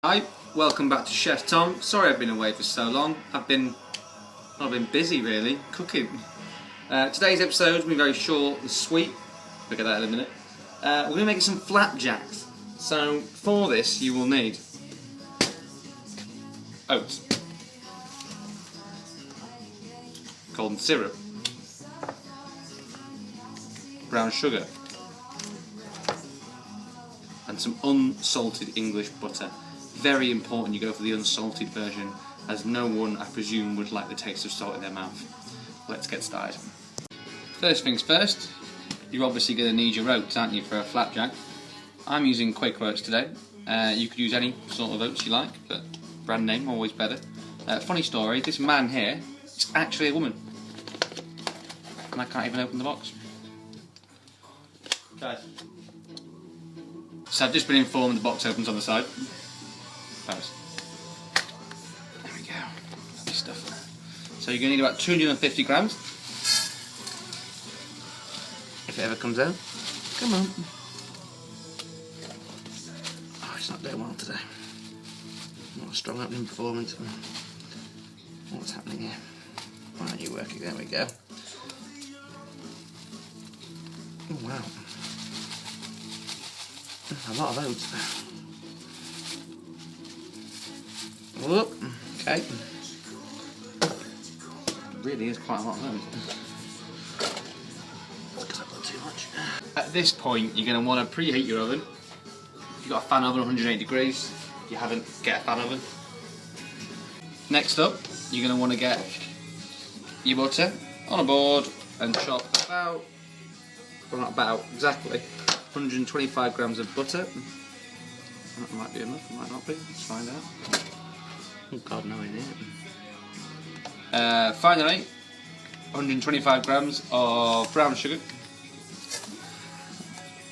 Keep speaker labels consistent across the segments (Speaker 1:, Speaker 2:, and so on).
Speaker 1: Hi, welcome back to Chef Tom. Sorry I've been away for so long. I've been busy really, cooking. Today's episode will be very short and sweet. We'll get that in a minute. We're going to make some flapjacks. So for this you will need oats, golden syrup, brown sugar, and some unsalted English butter. Very important you go for the unsalted version, as no one, I presume, would like the taste of salt in their mouth. Let's get started. First things first, you're obviously going to need your oats, aren't you, for a flapjack? I'm using Quaker oats today. You could use any sort of oats you like, but brand name, always better. Funny story, this man here is actually a woman. And I can't even open the box. Guys. So I've just been informed the box opens on the side. There we go. Lovely stuff. So you're going to need about 250 grams. If it ever comes out. Come on. Oh, it's not doing well today. Not a strong opening performance. What's happening here? Why aren't you working? There we go. Oh wow. A lot of oats. Whoop. Okay. It really is quite a lot of those. Because I've got too much. At this point, you're going to want to preheat your oven. If you've got a fan oven, 180 degrees. If you haven't, get a fan oven. Next up, you're going to want to get your butter on a board and chop about, well, not about, exactly 125 grams of butter. That might be enough, it might not be. Let's find out. Oh God, no idea. Finally, 125 grams of brown sugar.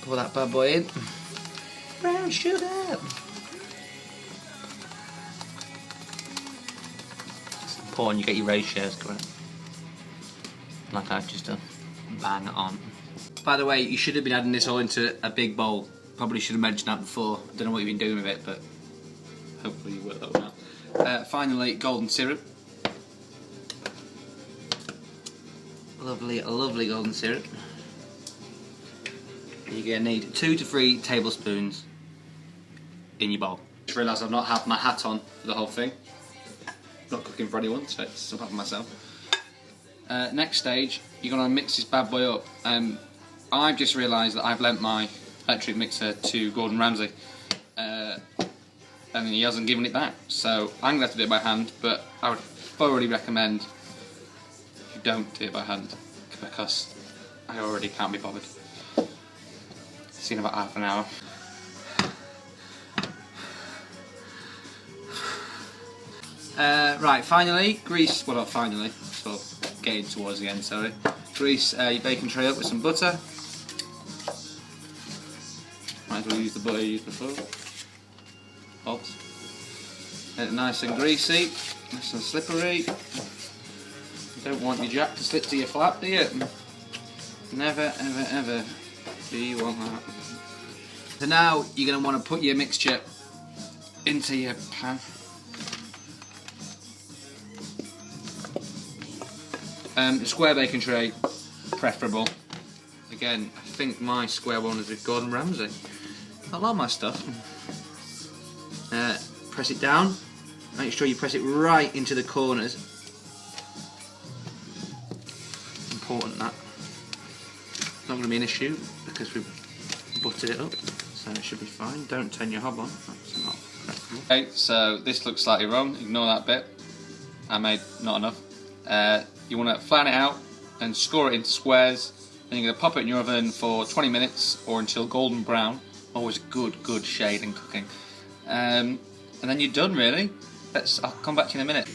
Speaker 1: Pour that bad boy in. Brown sugar! It's important you get your ratios correct. Like I've just done. Bang on. By the way, you should have been adding this all into a big bowl. Probably should have mentioned that before. Don't know what you've been doing with it, but hopefully you worked that one out. Finally, golden syrup. Lovely, lovely golden syrup. You're going to need 2 to 3 tablespoons in your bowl. I just realised I've not had my hat on for the whole thing. Not cooking for anyone, so it's apart from myself. Next stage, you're going to mix this bad boy up. I've just realised that I've lent my electric mixer to Gordon Ramsay. And he hasn't given it back, so I'm going to have to do it by hand, but I would thoroughly recommend you don't do it by hand, because I already can't be bothered. See you in about half an hour. Right, finally, grease, well not finally, sort of getting towards the end, sorry. Grease your baking tray up with some butter. Might as well use the butter you used before. Get it nice and greasy, nice and slippery. You don't want your jack to slip to your flap, do you? Never, ever, ever do you want that. So now you're going to want to put your mixture into your pan. Square baking tray, preferable. Again, I think my square one is with Gordon Ramsay. I love my stuff. Press it down. Make sure you press it right into the corners. Important that. It's not going to be an issue because we've buttered it up, so it should be fine. Don't turn your hob on. That's not preferable. Okay, so this looks slightly wrong. Ignore that bit. I made not enough. You want to flatten it out and score it into squares. Then you're going to pop it in your oven for 20 minutes or until golden brown. Always a good shade in cooking. And then you're done, really. I'll come back to you in a minute.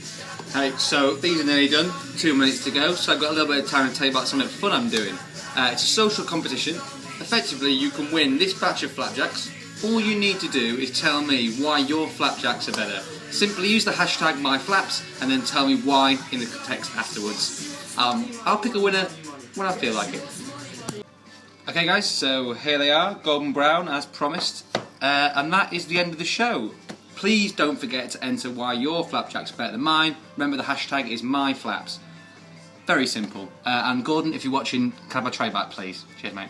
Speaker 1: Hey, so these are nearly done. 2 minutes to go. So I've got a little bit of time to tell you about something fun I'm doing. It's a social competition. Effectively, you can win this batch of flapjacks. All you need to do is tell me why your flapjacks are better. Simply use the hashtag #myflaps and then tell me why in the text afterwards. I'll pick a winner when I feel like it. Okay guys, so here they are, golden brown as promised. And that is the end of the show. Please don't forget to enter why your flapjack's better than mine. Remember the hashtag is myflaps. Very simple. And Gordon, if you're watching, can I have a tray back, please? Cheers, mate.